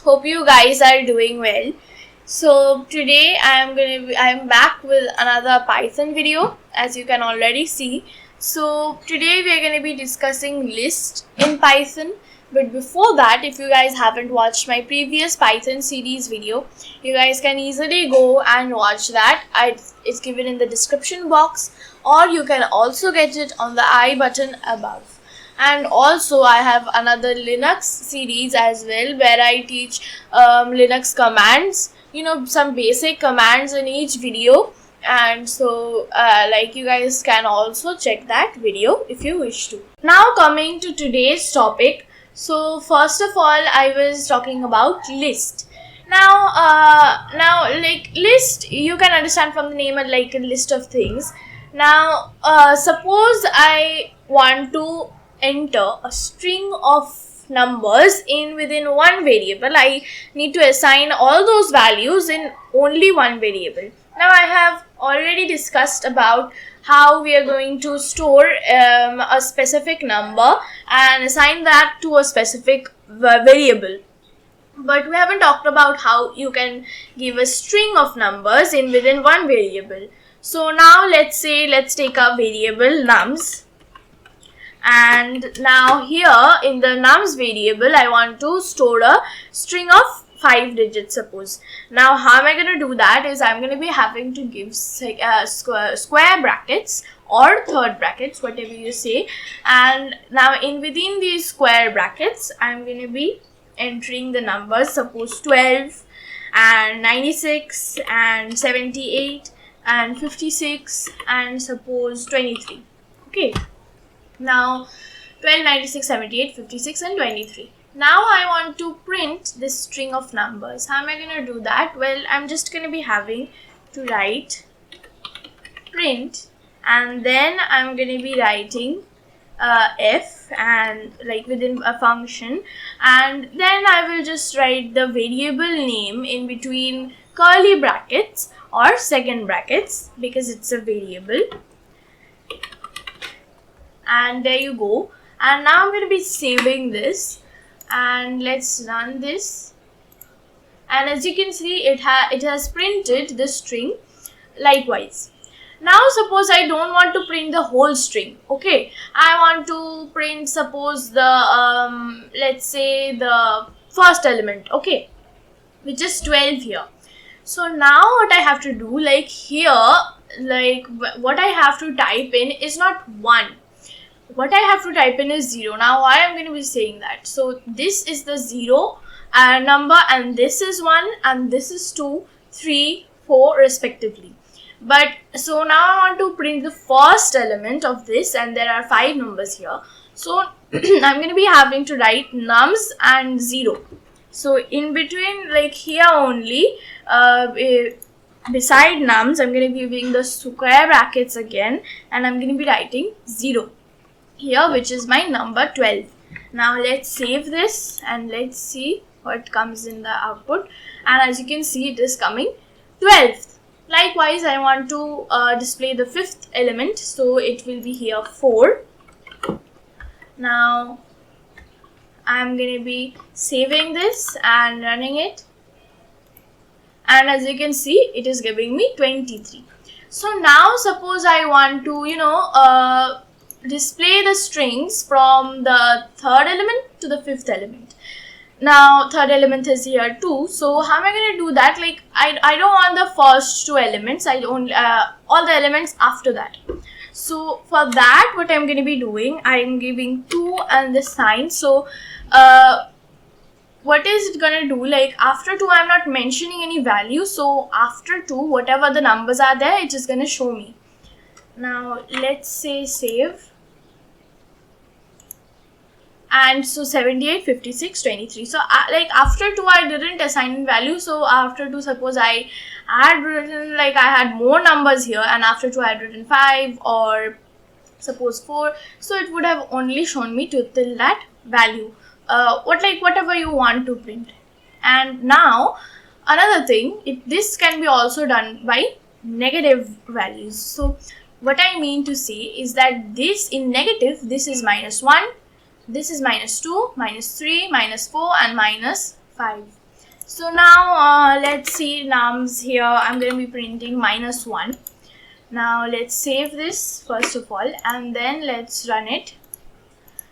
Hope you guys are doing well. So today I'm back with another Python video, as you can already see. So today we are going to be discussing list in Python. But before that, if you guys haven't watched my previous Python series video, you guys can easily go and watch that. It's given in the description box, or you can also get it on the I button above. And also I have another Linux series as well, where I teach Linux commands, some basic commands in each video. And so you guys can also check that video if you wish to. Now coming to today's topic. So first of all, I was talking about list. Now list, you can understand from the name, like a list of things. Now suppose I want to enter a string of numbers within one variable. I need to assign all those values in only one variable. Now I have already discussed about how we are going to store a specific number and assign that to a specific variable. But we haven't talked about how you can give a string of numbers within one variable. So now let's take a variable nums. And now here in the nums variable, I want to store a string of 5 digits, suppose. Now how am I going to do that is I'm going to be having to give square brackets or third brackets, whatever you say. And now within these square brackets, I'm going to be entering the numbers, suppose 12 and 96 and 78 and 56 and suppose 23. Okay. Now 12, 96, 78, 56 and 23. Now I want to print this string of numbers. How am I going to do that? Well, I'm just going to be having to write print, and then I'm going to be writing f and within a function, and then I will just write the variable name in between curly brackets or second brackets because it's a variable. And there you go. And now I'm going to be saving this, and let's run this. And as you can see, it has printed the string. Likewise, now suppose I don't want to print the whole string. Okay, I want to print, suppose the let's say the first element, okay, which is 12 here. So now what I have to do, what I have to type in is not 1. What I have to type in is 0. Now why I'm going to be saying that? So this is the 0 number, and this is 1, and this is 2, 3, 4 respectively. But so now I want to print the first element of this, and there are 5 numbers here. So I'm going to be having to write nums and 0. So in between, here only, beside nums, I'm going to be giving the square brackets again, and I'm going to be writing 0 here, which is my number 12. Now let's save this and let's see what comes in the output. And as you can see, it is coming 12th. Likewise, I want to display the 5th element, so it will be here 4. Now I'm going to be saving this and running it, and as you can see, it is giving me 23. So now suppose I want to display the strings from the third element to the 5th element. Now third element is here too. So how am I going to do that? I don't want the first 2 elements. I only all the elements after that. So for that, what I'm going to be doing, I'm giving 2 and the sign. So what is it going to do? After 2, I'm not mentioning any value. So after 2, whatever the numbers are there, it is going to show me. Now let's say save. And so 78, 56, 23. So after 2, I didn't assign value. So after 2, suppose I had written I had more numbers here, and after 2 I had written 5 or suppose 4. So it would have only shown me till that value. Whatever you want to print. And now another thing, this can be also done by negative values. So what I mean to say is that this in negative, this is -1, this is -2, -3, -4 and -5. So now let's see nums here. I'm going to be printing -1. Now let's save this first of all, and then let's run it.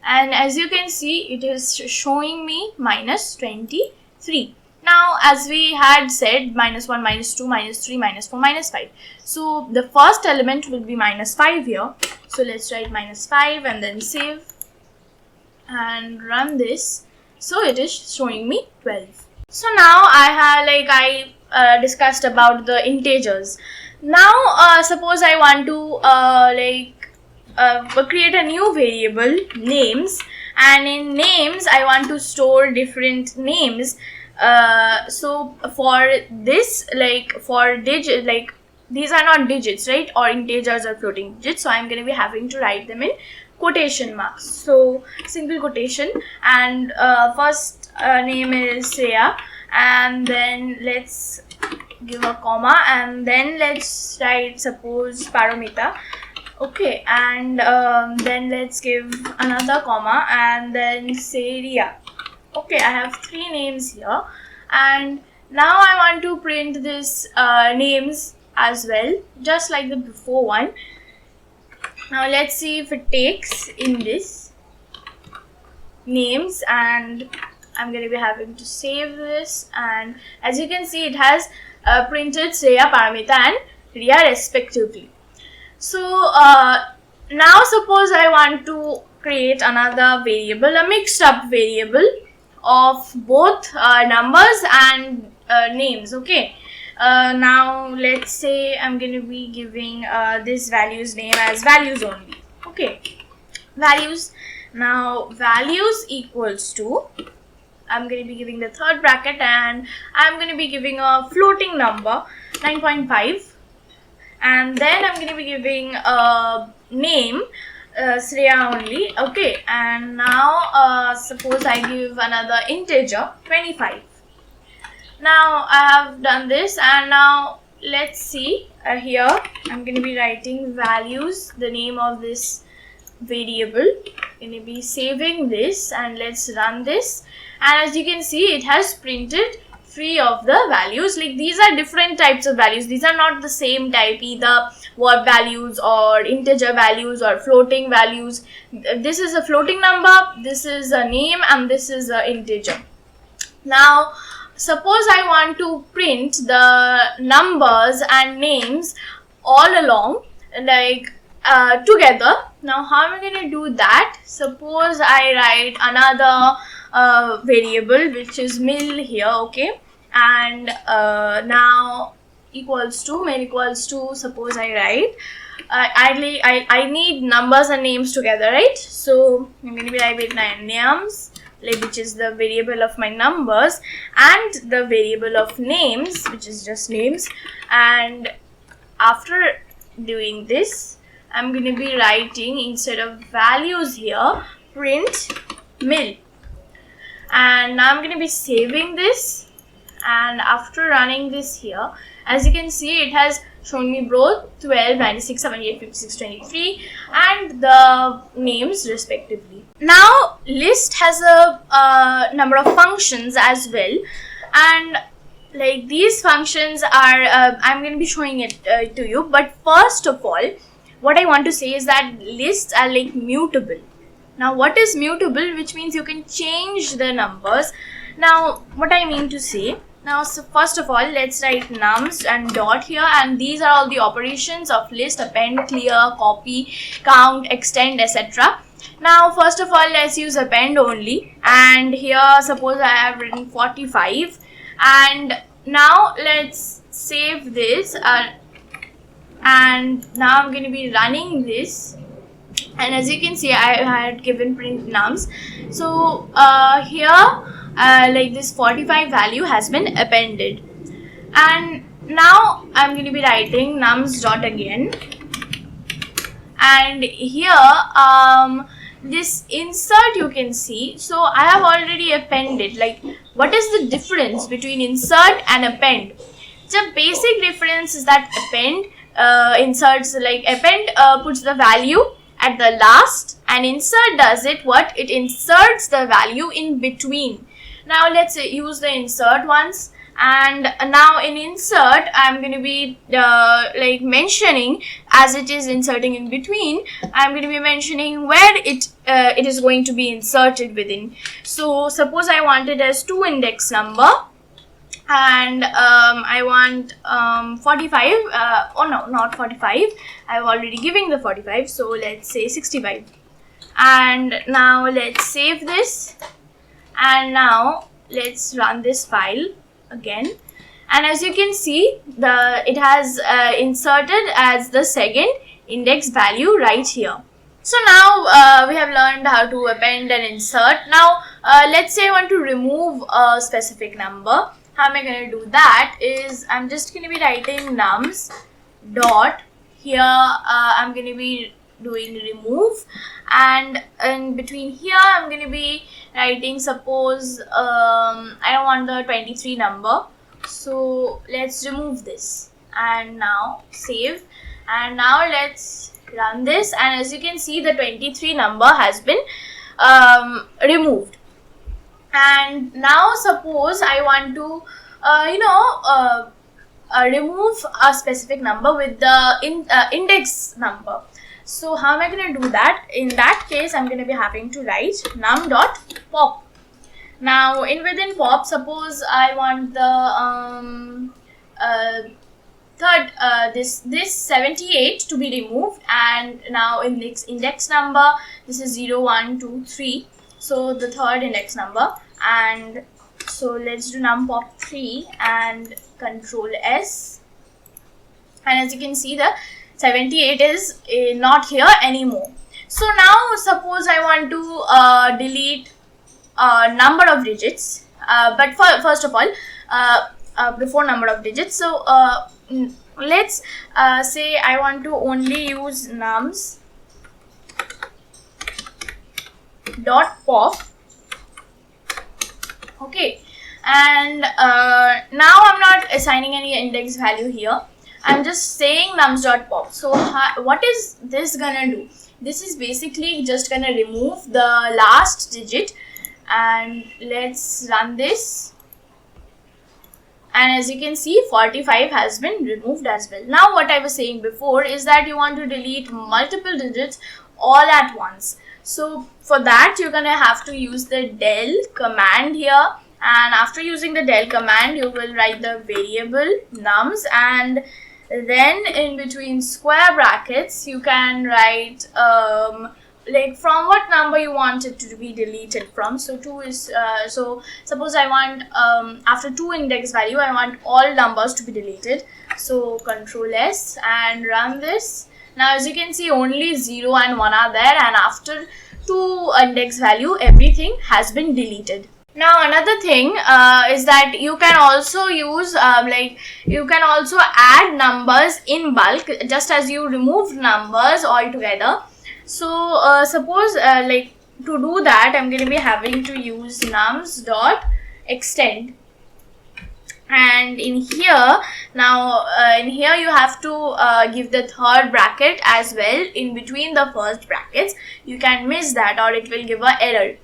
And as you can see, it is showing me -23. Now, as we had said, -1, -2, -3, -4, -5. So the first element will be -5 here. So let's write -5 and then save and run this. So it is showing me 12. So now I discussed about the integers. Now suppose I want to create a new variable, names, and in names I want to store different names. So for this, for digit, these are not digits, right, or integers or floating digits, so I'm going to be having to write them in quotation marks. So single quotation, and first name is Shreya, and then let's give a comma, and then let's write suppose Paramita. Okay, and then let's give another comma, and then say Riya. Okay, I have 3 names here, and now I want to print this names as well, just like the before one. Now let's see if it takes in this names, and I'm going to be having to save this, and as you can see, it has printed Shreya, Paramita and Riya respectively. So now suppose I want to create another variable, a mixed up variable of both numbers and names. Okay, now let's say I'm going to be giving this values name as values only. Okay, values. Now values equals to, I'm going to be giving the third bracket, and I'm going to be giving a floating number 9.5, and then I'm going to be giving a name Shreya only. Okay, and now suppose I give another integer 25. Now I have done this, and now let's see here I'm going to be writing values, the name of this variable. I'm going to be saving this, and let's run this, and as you can see, it has printed 3 of the values. Like, these are different types of values, these are not the same type, either word values or integer values or floating values. This is a floating number, this is a name, and this is an integer. Now suppose I want to print the numbers and names all along, like together. Now how am I going to do that? Suppose I write another variable which is mil here. Okay, and now equals to, main equals to, suppose I write I need numbers and names together, right? So I'm going to be writing names, which is the variable of my numbers, and the variable of names, which is just names. And after doing this, I'm going to be writing, instead of values here, print mil. And now I'm going to be saving this, and after running this here, as you can see, it has shown me both 12, 96, 78, 56, 23 and the names respectively. Now list has a number of functions as well, and like these functions are I'm going to be showing it to you. But first of all, what I want to say is that lists are like mutable. Now what is mutable? Which means you can change the numbers. Now what I mean to say, now so first of all, let's write nums and dot here, and these are all the operations of list: append, clear, copy, count, extend, etc. Now first of all, let's use append only, and here suppose I have written 45, and now let's save this, and now I'm going to be running this, and as you can see, I had given print nums. So here like this 45 value has been appended, and now I'm going to be writing nums dot again, and here this insert you can see. So I have already appended. Like, what is the difference between insert and append? The basic difference is that append inserts, like append puts the value at the last, and insert does it what? It inserts the value in between. Now let's use the insert ones. And now in insert, I'm going to be like mentioning, as it is inserting in between, I'm going to be mentioning where it is going to be inserted within. So suppose I want it as 2 index number, and I want 45. Oh no, not 45. I've already given the 45. So let's say 65. And now let's save this. And now let's run this file again, and as you can see, it has inserted as the second index value right here. So now we have learned how to append and insert. Now let's say I want to remove a specific number. How am I going to do that? Is I'm just going to be writing nums dot here. I'm going to be doing remove, and in between here I'm going to be writing, suppose I don't want the 23 number, so let's remove this, and now save, and now let's run this, and as you can see, the 23 number has been removed. And now suppose I want to remove a specific number with the index number. So how am I going to do that? In that case, I'm going to be having to write num.pop. Now within pop, suppose I want the this 78 to be removed, and now in this index number, this is 0, 1, 2, 3. So the third index number, and so let's do num.pop 3 and Control S, and as you can see, the 78 is not here anymore. So now suppose I want to delete a number of digits, but first of all, before number of digits, so let's say I want to only use nums dot pop. Okay, and now I'm not assigning any index value here. I'm just saying nums.pop. So what is this gonna do? This is basically just gonna remove the last digit, and let's run this, and as you can see, 45 has been removed as well. Now what I was saying before is that you want to delete multiple digits all at once. So for that, you're gonna have to use the del command here, and after using the del command, you will write the variable nums, and then in between square brackets you can write like from what number you want it to be deleted from. So 2 is so suppose I want after 2 index value, I want all numbers to be deleted. So Control S and run this. Now as you can see, only 0 and 1 are there, and after 2 index value, everything has been deleted. Now another thing is that you can also use you can also add numbers in bulk, just as you remove numbers altogether. So suppose like to do that, I'm going to be having to use nums dot extend, and in here now in here you have to give the third bracket as well in between the first brackets. You can miss that or it will give an error.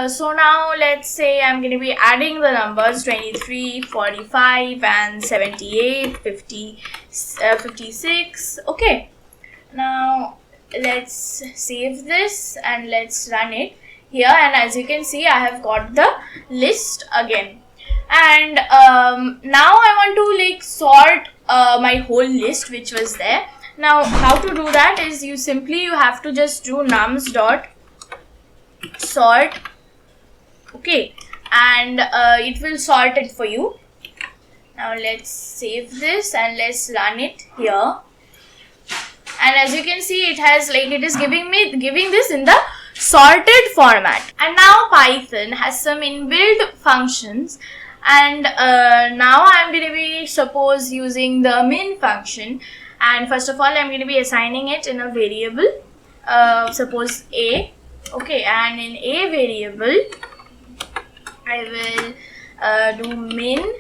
So now let's say I'm going to be adding the numbers 23, 45 and 78, 50, 56. Okay, now let's save this and let's run it here, and as you can see, I have got the list again. And now I want to like sort my whole list which was there. Now how to do that is you have to just do nums dot sort. Okay, and it will sort it for you. Now let's save this and let's run it here, and as you can see, it is giving this in the sorted format. And now Python has some inbuilt functions, and now I'm going to be suppose using the min function, and first of all I'm going to be assigning it in a variable, suppose a. Okay, and in a variable I will do min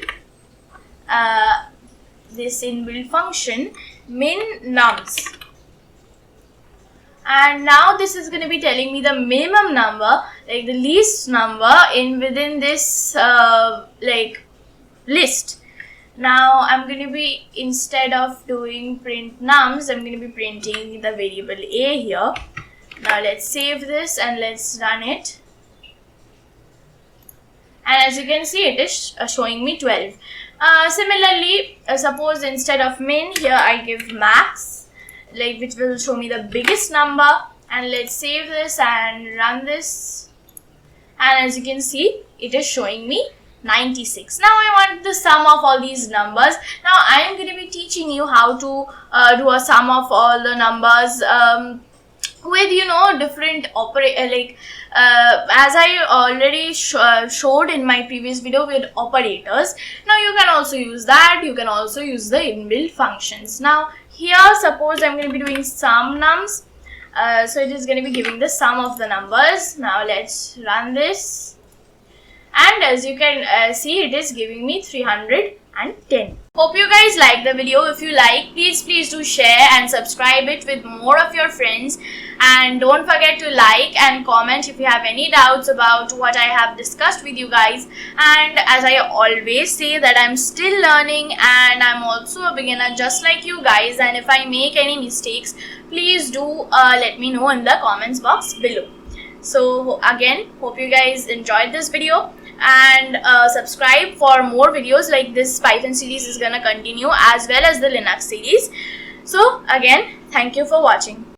this inbuilt function min nums, and now this is going to be telling me the minimum number, like the least number within this list. Now I'm going to be, instead of doing print nums, I'm going to be printing the variable a here. Now let's save this and let's run it. And as you can see, it is showing me 12. Similarly, suppose instead of min, here I give max, which will show me the biggest number. And let's save this and run this. And as you can see, it is showing me 96. Now I want the sum of all these numbers. Now I am going to be teaching you how to do a sum of all the numbers with different as I already showed in my previous video with operators. Now you can also use that. You can also use the inbuilt functions. Now here, suppose I'm going to be doing sum nums. So it is going to be giving the sum of the numbers. Now let's run this. And as you can see, it is giving me 310. Hope you guys like the video. If you like, please do share and subscribe it with more of your friends. And don't forget to like and comment if you have any doubts about what I have discussed with you guys. And as I always say, that I'm still learning and I'm also a beginner just like you guys. And if I make any mistakes, please do let me know in the comments box below. So again, hope you guys enjoyed this video, and subscribe for more videos like this. Python series is gonna continue, as well as the Linux series. So again, thank you for watching.